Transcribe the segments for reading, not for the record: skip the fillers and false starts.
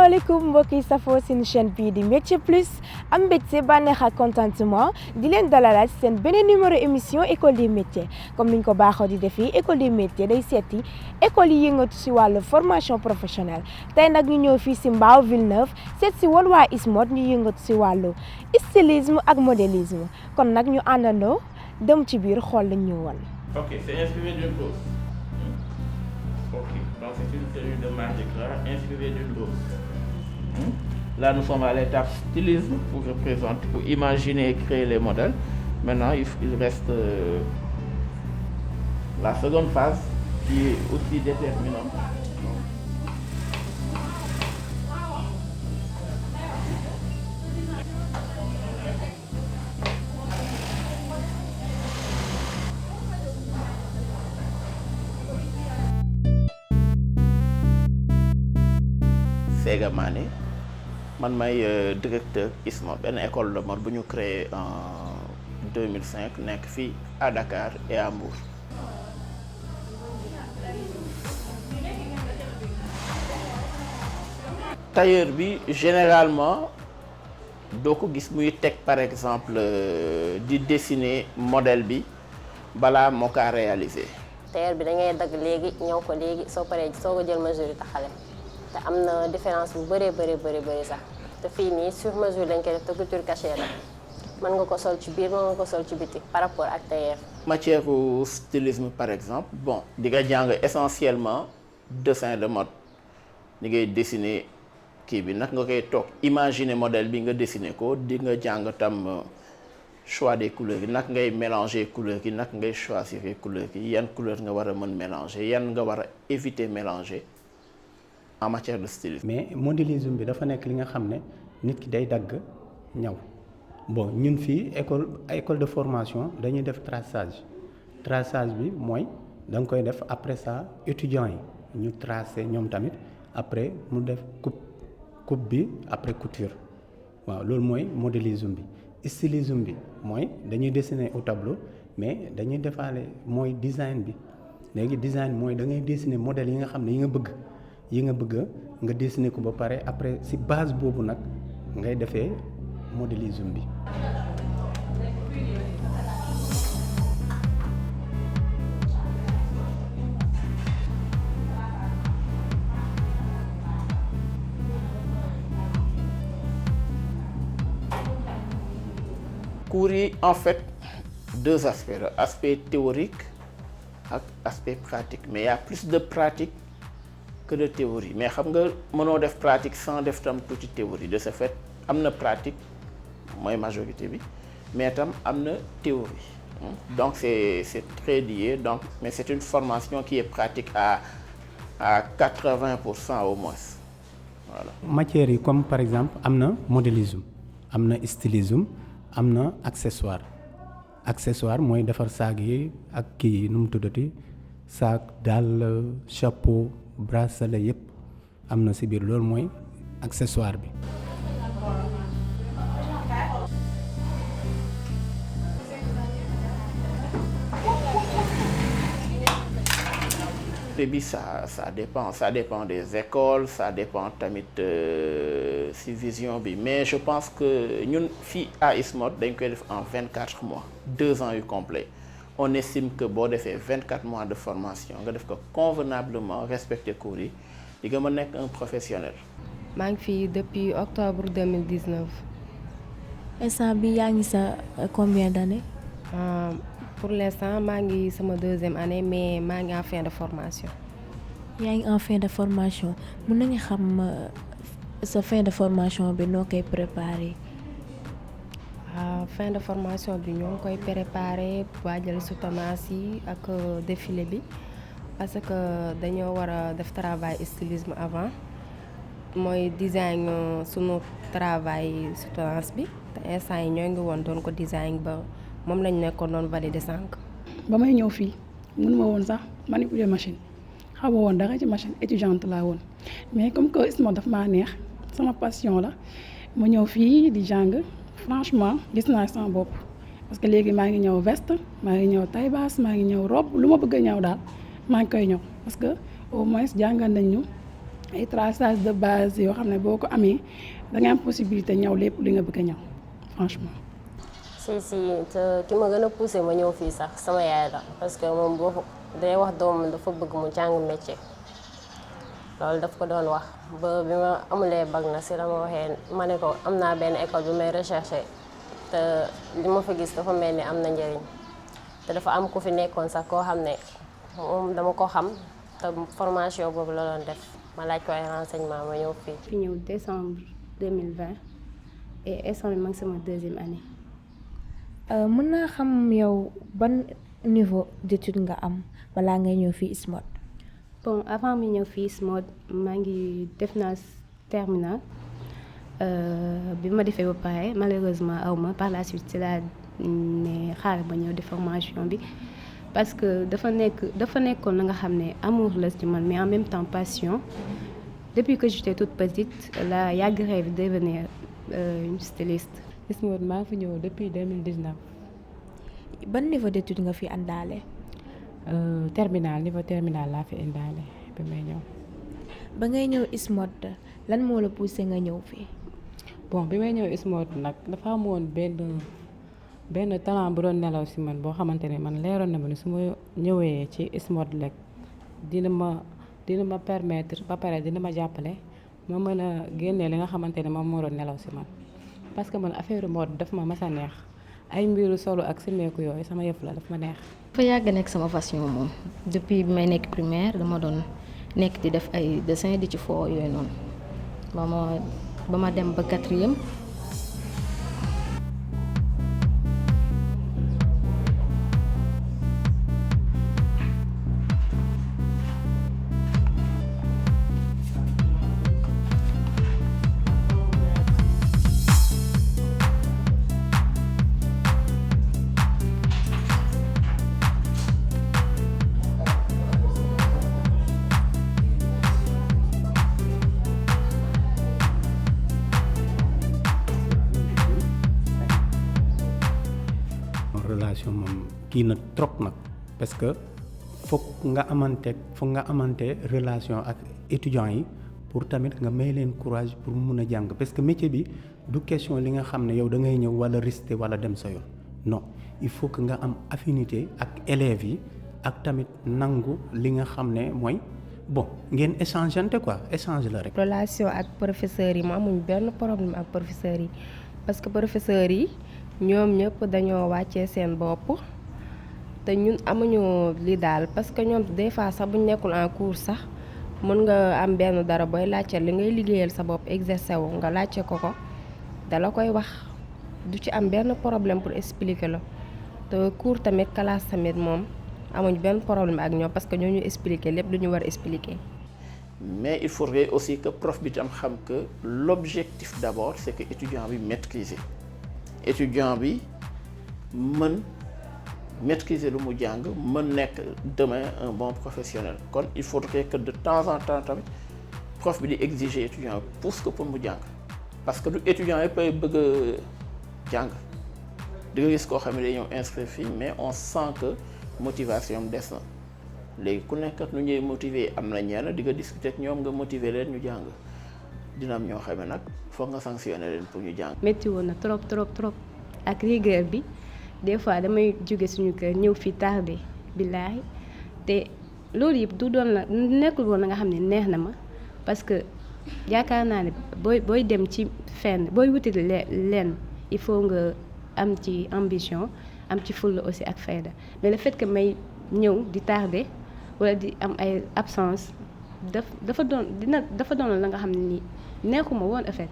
asalaamaaleykum mbokk yi safoo seen chaîne bii di Métier Plus am mbégte bànneex ak contentement di leen dalalaat seen beneen numéro émission école des métiers comme niñ ko baaxoo di defee école des métiers day seeti école yi yëngatu si wàllu formation professionnelle tey nag ñu ñëw fii si Mbao Villeneuve seet si woon waa ISMOD ñu yëngatu si wàllu stylisme ak modélisme kon nag ñu àndandoo dem ci biir xool lañ ñu woon. Ok, c'est inspiré d'une dose. Ok, donc c'est une série de magic là, inspirée d'une dose. Là, nous sommes à l'étape stylisme pour représenter, pour imaginer et créer les modèles. Maintenant, il reste la seconde phase qui est aussi déterminante. Sega Mané man may directeur ISMOD benn école de mode bu ñu créé en 2005 nekk fii à Dakar et à Mbour. Tailleur bi généralement doo ko gis muy teg par exemple di dessiner modèle bi balaa moo kaa réaliser. Tailleur bi da ngay dagg léegi ñëw ko léegi soo paree soo ko jël mesure taxale. te am na différence bu bëree sax te fii nii sur mesure lañ koy def te couture cachée la mën nga ko sol ci biir mën nga ko sol ci biti par rapport ak tailleur. matière au stylisme par exemple bon di nga jàng essentiellement dessin de mode di ngay dessiner kii bi nag nga koy toog imaginer modèle bi nga dessiner ko di nga jàng tam choix des couleurs yi nag ngay mélanger couleurs yi nag ngay choisir couleurs yi yan couleur nga war a mën mélanger yan nga war a éviter mélanger en matière de stylisme. mais modélisme bi dafa nekk li nga xam ne nit ki day dagg ñaw bon ñun fii école de formation dañuy def traçage bi mooy da nga koy def après ça étudiants yi ñu tracé ñoom tamit après mu def coupe bi après couture waaw loolu mooy modélisme bi. stylisme bi mooy dañuy dessiner au tableau mais dañuy defaale mooy design bi léegi design mooy da ngay dessiner modèle yi nga xam ne yi nga bëgg nga dessiner ko ba pare après ci base boobu nag ngay defee modélisme bi. cours yi en fait deux aspects la aspect théorique ak aspect pratique mais il y a plus de pratique que de théorie mais xam nga mënoo def pratique sans def tam tuuti théorie de ce fait am na pratique mooy majorité bi mais tam am na théorie donc c'est très lié donc mais c'est une formation qui est pratique à 80% au moins voilà. matières yi comme par exemple am na modélisme am na stylisme am na accessoire mooy defar saag yi ak kii nu mu tuddati saag daal chapeau bracelet yëpp am na ci biir loolu mooy accessoire bi. bi ça dépend des écoles ça dépend tamit ci vision bi mais je pense que ñun fii à ISMOD dañ koy def en 24 mois 2 ans yu complet on estime que boo defee 24 mois de formation nga def ko convenablement respecter cours yi di nga mën nekk un professionnel. maa ngi fii depuis octobre 2019. instant bi yaa ngi sa combien d'années? Pour l'instant maa ngi sama 2e année mais maa ngi en fin de formation. yaa ngi en fin de formation mën nañu xam sa fin de formation bi noo koy préparer. fin de formation bi ñoo ngi koy préparer waajal soutenance yi ak défilé bi parce que dañoo war a def travail stylisme avant mooy design sunu travail soutenance bi te instant yi ñoo ngi woon doon ko design ba moom lañ nekkoon doon valider sànq. ba may ñëw fii mënuma woon sax manipuler machine xaw woon dara ci machine étudiante laa woon mais comme que ISMOD daf maa neex sama passion la ma ñëw fii di jàng franchement gis naa sama bopp parce que léegi maa ngi ñëw veste maa ngi ñëw taille basse maa ngi ñëw robe lu ma bëgg a ñëw daal maa ngi koy ñëw parce que au moins jàngal nañ ñu ay traçage de base yoo xam ne boo ko amee da nga am possibilité ñaw lépp li nga bëgg a ñaw franchement. si te ki ma gën a poussé ma ñëw fii sax sama yaay la parce que moom boo day wax doomam dafa bëgg mu jàng métier loolu daf ko doon wax ba bi ma amulee bac na si la ma waxee ma ne ko am naa benn école bi may recherché te li ma fa gis dafa mel ni am na njëriñ te dafa am ku fi nekkoon sax koo xam ne moom dama ko xam te formation boobu la doon def ma laaj ko ay renseignement ma ñëw fii. fi ñëw décembre 2020 et instant bi ma ngi sama 2e année. mën naa xam yow ban niveau d'étude nga am balaa ngay ñëw fii ISMOD. bon avant mi ñëw fii ISMOD maa ngi def naa terminal bi ma defee ba pare malheureusement aw ma par la suite ci laa ne xaaral ba ñëw def formation bi parce que dafa nekkoon la nga xam ne amour la ci man mais en même temps passion depuis que j'étais toute petite la yàgg rêve de devenir une styliste. ISMOD maa ngi fi ñëw depuis 2019. ban niveau d'étude nga fi àndaale. niveau terminal laa fi indaale bi may ñëw. ba ngay ñëw ISMOD lan moo la poussé nga ñëw fii. bon bi may ñëw ISMOD nag dafa amoon benn talent bu doon nelaw si man boo xamante ne man leeroon na ma ne su ma ñëwee ci ISMOD rek dina ma permettre ba pare dina ma jàppale ma mën a génnee li nga xamante ne moom moo doon nelaw si man parce que man affaire mode daf ma mas a neex ay mbiru solo ak simeeku yooyu sama yëf la daf ma neex. dafa yàgg nekk sama passion moom depuis bi may nekk primaire dama doon nekk di def ay dessin di ci foo yooyu noonu ba ma dem ba 4e. relation moom kii na trop nag parce que foog nga amante relation ak étudiants yi pour tamit nga may leen courage pour mun a jàng parce que métier bi du question li nga xam ne yow da ngay ñëw wala rester wala dem sa yoon non il faut que nga am affinité ak élèves yi ak tamit nangu li nga xam ne mooy bon ngeen échangeante quoi échange la rek. relation ak professeurs yi mu amuñ benn problème ak professeurs yi parce que professeurs yi ñoom ñëpp dañoo wàccee seen bopp te ñun amuñu li daal parce que ñoom des fois sax buñ nekkul en cours sax mën nga am benn dara booy laajte li ngay liggéeyal sa bopp exercer wu nga laajte ko dala koy wax du ci am benn problème pour expliquer la te cours tamit classe tamit moom amuñ benn problème ak ñoom parce que ñoo ñu expliquer lépp lu ñu war a expliquer. mais il faudrait aussi que prof bi tam xam que l'objectif d'abord c'est que étudiant bi maîtriser étudiant bi mën maîtriser lu mu jàng mën nekk demain un bon professionnel kon il faudrait que de temps en temps tamit prof bi di exiger étudiant bi pousse ko pour mu jàng parce que du étudiant yëpp ay bëgg a jàng di nga gis koo xam ne day ñëw inscrire fii mais on sent que motivation am des na léegi ku nekk ak nu ñuy motiver am na ñenn di nga discuter ak ñoom nga motiver leen ñu jàng dina am ñoo xam ne nag foog nga sanctionner leen pour ñu jàng. métti woon na trop ak rigueur bi des fois damay jóge suñu kër ñëw fii tardé billaahi te loolu yëpp du doon la nekkul woon la nga xam ne neex na ma parce que yaakaar naa ne booy dem ci fenn booy wuti leen il faut nga am ci ambition am ci fulla aussi ak fayda mais le fait que may ñëw di tardé wala di am ay absence dafa doon la nga xam ne nii neexuma woon en fait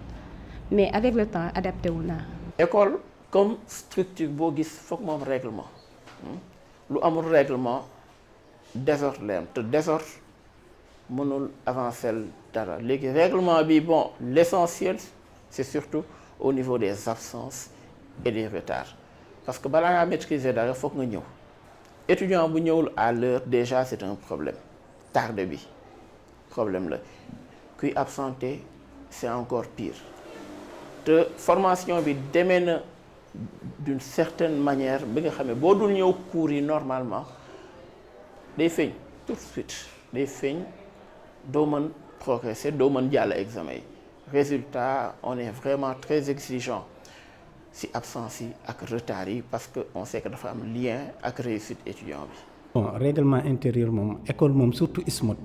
mais avec le temps adapté wu naa. école comme structure boo gis foog moom règlement lu amul règlement désordre la am te désordre mënul avancer dara léegi règlement bi bon l'essentiel c'est surtout au niveau des absences et des retards parce que balaa ngaa maîtriser dara foog nga ñëw étudiant bu ñëwul à l'heure déjà c'est un problème tardé bi problème la kuy absenté c'est encore pire te formation bi demee na d'une certaine manière bi nga xam ne boo dul ñëw cours yi normalement day feeñ tout de suite day feeñ doo mën progresser doo mën jàll examen yi résultat on est vraiment très exigeant si absence yi ak retard yi parce que on sait que dafa am lien ak réussite étudiant bi. bon règlement intérieur moom école moom surtout ISMOD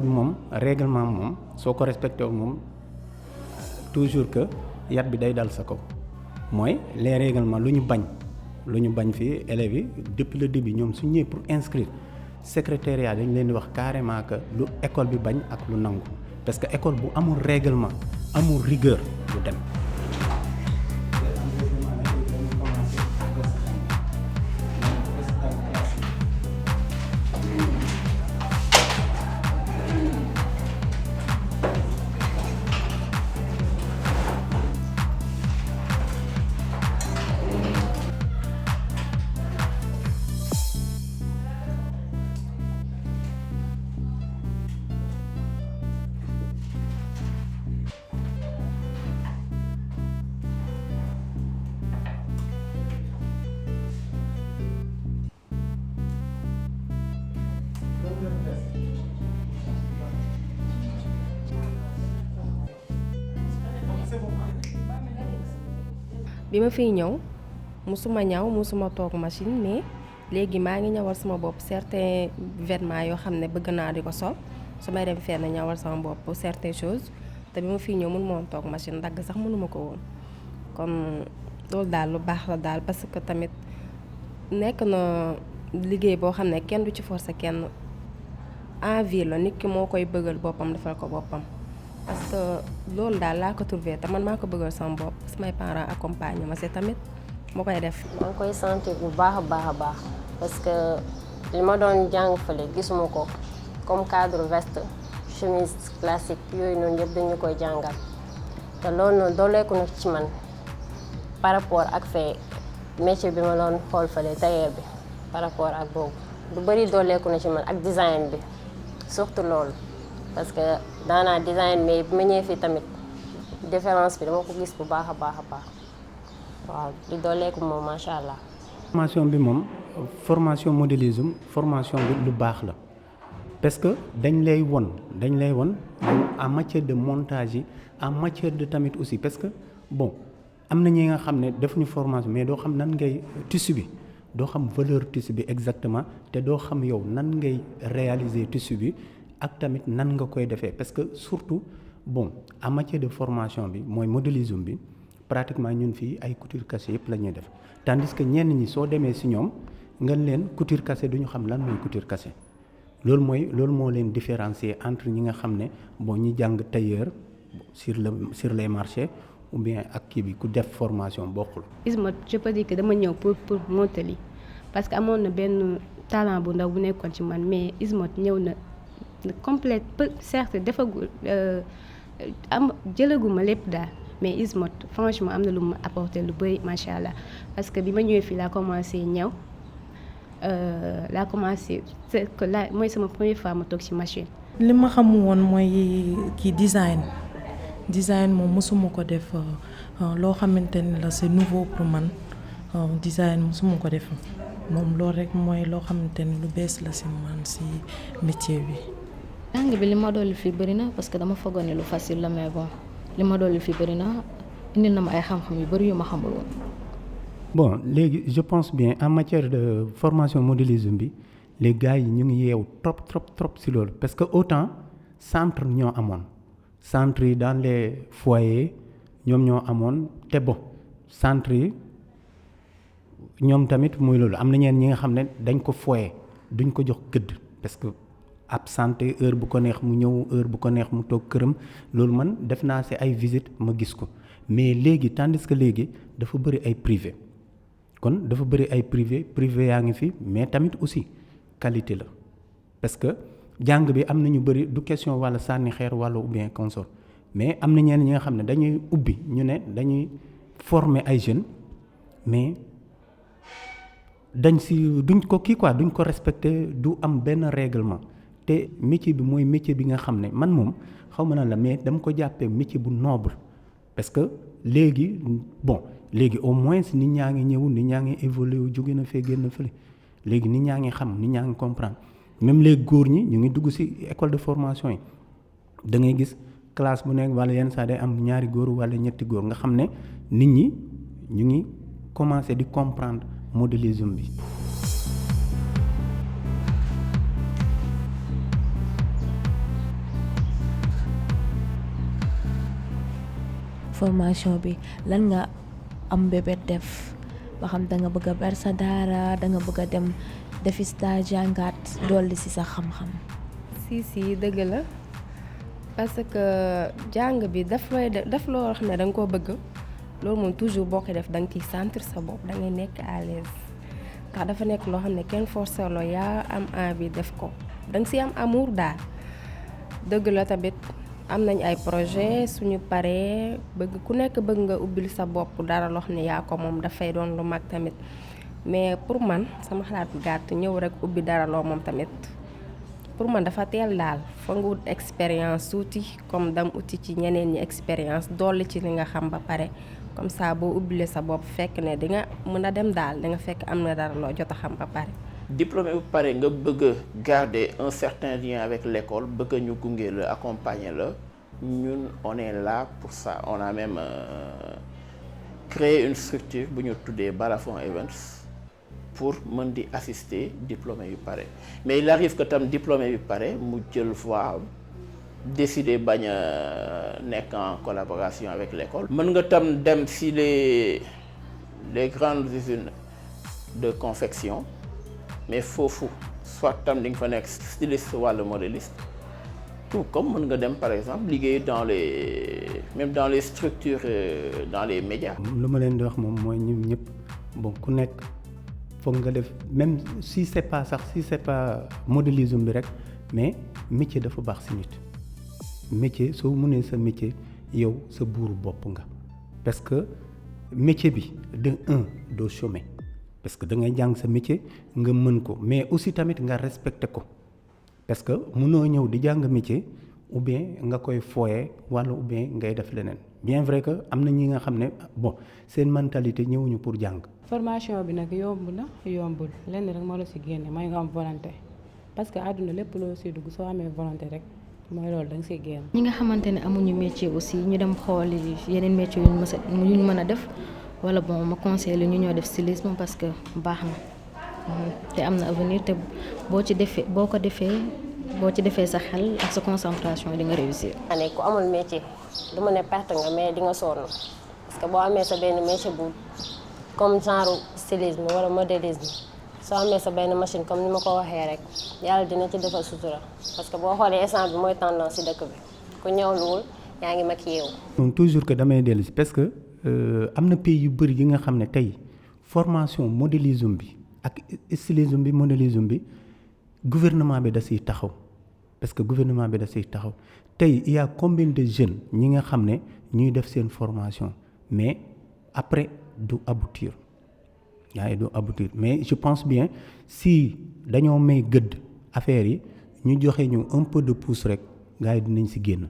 bi moom règlement moom soo ko respecté moom toujours que yat bi day dal sa kaw mooy les règlements lu ñu bañ fii élèves yi depuis le début ñoom su ñëwee pour inscrire secrétariat dañ leen di wax carrément que lu école bi bañ ak lu nangu parce que école bu amul règlement amul rigueur du dem. bi ma fiy ñëw musuma ñaw musuma toog machine mais léegi maa ngi ñawal sama bopp certains vêtements yoo xam ne bëgg naa di ko sol su may dem fenn ñawal sama bopp certaines choses te bi ma fiy ñëw mënu ma woon toog machine dagg sax mënuma ko woon kon loolu daal lu baax la daal parce que tamit nekk na liggéey boo xam ne kenn du ci forcer kenn envie la nit ki moo koy bëggal boppam defal ko boppam parce que loolu daal laa ko trouvé te man maa ko bëggal sama bopp samay parents accompagné ma si tamit moo koy def. maa ngi koy sentir bu baax a baax a baax parce que li ma doon jàng fële gisuma ko comme cadre veste chemise classique yooyu noonu yëpp dañu koy jàngal te loolu noonu dooleeku na ci man par rapport ak fee métier bi ma doon xool fële tailleur bi par rapport ak boobu lu bëri dooleeku na ci man ak design bi surtout loolu. parce que daanaa design mais bi ma ñëwee fii tamit différence bi dama ko gis bu baax a baax a baax waaw di dooleeku moom macha allah. formation bi moom formation modélisme formation bi lu baax la parce que dañ lay won en matière de montage yi en matière de tamit aussi parce que bon am na ñi nga xam ne defuñu formation mais doo xam nan ngay tissu bi doo xam valeur tissu bi exactement te doo xam yow nan ngay réaliser tissu bi. ak tamit nan nga koy defee parce que surtout bon en matière de formation bi mooy modélisme bi pratiquement ñun fii ay couture cachée yëpp la ñuy def tandis que ñenn ñi soo demee si ñoom nga leen couture cachée du ñu xam lan mooy couture cachée loolu moo leen différencier entre ñi nga xam ne bon ñi jàng tailleur sur les marchés ou bien ak kii bi ku def formation bokkul. ISMOD je peux dire que dama ñëw pour mottali parce que amoon na benn talent bu ndaw bu nekkoon ci man mais ISMOD ñëw na. complète certes defagul jëlaguma lépp daal mais ISMOD franchement am na lu ma apporté lu bëri macha allah parce que bi ma ñëwee fii laa commencé ñëw c'est que là mooy sama première fois ma toog ci machine. li ma xamu woon mooy kii design moom mosuma ko def loo xamante ni la c'est nouveau pour man design mosuma ko def moom loolu rek mooy loo xamante ni lu bees la ci man ci métier bi. jàng bi li ma dolli fii bëri na parce que dama foogoon ne lu facile la mais bon li ma dolli fii bëri na indi na ma ay xam-xam yu bëri yu ma xamul woon. bon léegi je pense bien en matière de formation modélisme bi les gars yi ñu ngi yeewu trop ci loolu parce que autant centre ñoo amoon centre yi dans les foyers ñoom ñoo amoon te bon centre yi ñoom tamit muy loolu am na ñeen ñi nga xam ne dañ ko foyer duñ ko jox gëdd parce que absenté heure bu ko neex mu ñëw heure bu ko neex mu toog këram loolu man def naa ci ay visite ma gis ko mais léegi tandis que léegi dafa bëri ay privé kon dafa bëri ay privé yaa ngi fi mais tamit aussi qualité la parce que jàng bi am na ñu bëri du question walla sànni xeer walla ou bien consort mais am na ñenn ñi nga xam ne dañuy ubbi ñu ne dañuy former ay jeunes mais dañ ci duñ ko kii quoi duñ ko respecter du am benn règlement te métier bi mooy métier bi nga xam ne man moom xaw ma na la mais dama ko jàppee métier bu noble parce que léegi léegi au moins nit ñaa ngi ñëw nit ñaa ngi évolué wu jóge na fee génn fële léegi nit ñaa ngi xam nit ñaa ngi comprendre même les góor ñi ñu ngi dugg ci école de formation yi da ngay gis classe bu nekk wala yenn saa day am ñaari góor wala ñetti góor nga xam ne nit ñi ñu ngi commencer di comprendre modélisme bi. formation bi lan nga am bébét def ba xam da nga bëgg a ber sa daara da nga bëgg a dem defi stage jàngaat dolli ci sa xam-xam. si dëgg la parce que jàng bi daf loo xam ne da nga koo bëgg loolu moom toujours boo koy def da nga ciy sentir sa bopp da ngay nekk à l'aise ndax dafa nekk loo xam ne kenn forcé loo yaa am envie def ko da nga ci am amour daal dëgg la tamit. am nañ ay projet suñu paree bëgg ku nekk bëgg nga ubbil sa bopp dara loo xam ne yaa ko moom dafay doon lu mag tamit mais pour man sama xalaat bu gàtt ñëw rek ubbi dara loo moom tamit pour man dafa teel daal fa nga wut expérience tuuti comme dam uti ci ñeneen ñi expérience dolli ci li nga xam ba pare comme ça boo ubbilee sa bopp fekk ne di nga mën a dem daal di nga fekk am na dara loo jot a xam ba pare. diplômé bu pare nga bëgg a garder un certain lien avec l'école bëgg ñu gunge la accompagner la ñun on est là pour ça on a même créé une structure bu ñu tuddee Balafon Events pour mën di assister diplômé yu pare mais il arrive que tam diplômé yu pare mu jël voie décider bañ a nekk en collaboration avec l'école mën nga tam dem si les grandes usines de confection mais foofu soit tam di nga fa nekk styliste wala modéliste tout comme mën nga dem par exemple liggéey même dans les structures dans les médias. lu ma leen di wax moom mooy ñun ñëpp bon ku nekk foog nga def même si c'est pas modélisme bi rek mais métier dafa baax si nit métier soo mënee sa métier yow sa buuru bopp nga parce que métier bi de doo chômer. parce que da ngay jàng sa métier nga mën ko mais aussi tamit nga respecté ko parce que mënoo ñëw di jàng métier ou bien nga koy fooyee wala ou bien ngay def leneen bien vrai que am na ñi nga xam ne bon seen mentalité ñëwuñu pour jàng. formation bi nag yomb na yombul lenn rek moo la ci génne mooy nga am volonté parce que àdduna lépp loo ci dugg soo amee volonté rek mooy loolu da nga ciy génn. ñi nga xamante ne amuñu métier aussi ñu dem xooli yeneen métier yu ñu mën a def. wala bon ma conseille ñu ñoo def stylisme parce que baax na te am na avenir te boo ci defee sa xel ak sa concentration di nga réussir. ne ku amul métier du ma ne perte nga mais di nga sonn parce que boo amee sa benn métier bu comme genre stylisme wala modélisme soo amee sa benn machine comme ni ma ko waxee rek yàlla dina ci defal sutura parce que boo xoolee instant bi mooy tendance ci dëkk bi ku ñëwluwul yaa ngi maquillé wu. toujours que damay dellu si parce que. am na pays yu bëri yi nga xam ne tey formation modélisme bi ak stylisme bi modélisme bi gouvernement bi da siy taxaw parce que gouvernement bi da siy taxaw tey il y a combien de jeunes ñi nga xam ne ñuy def seen formation mais après du aboutir mais je pense bien si dañoo may gëdd affaire yi ñu joxe ñu un peu de pouce rek gars yi dinañ si génn.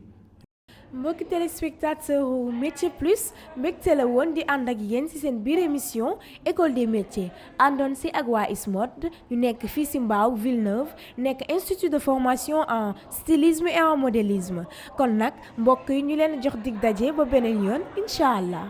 mbokki téléspectateur Métier Plus mbégte la woon di ànd ak yéen ci seen biir émission école des métiers àndoon ci ak waa ISMOD ñu nekk fii ci Mbao Villeneuve nekk institut de formation en stylisme et en modélisme kon nag mbokk yi ñu leen jox dig daje ba beneen yoon incha allah.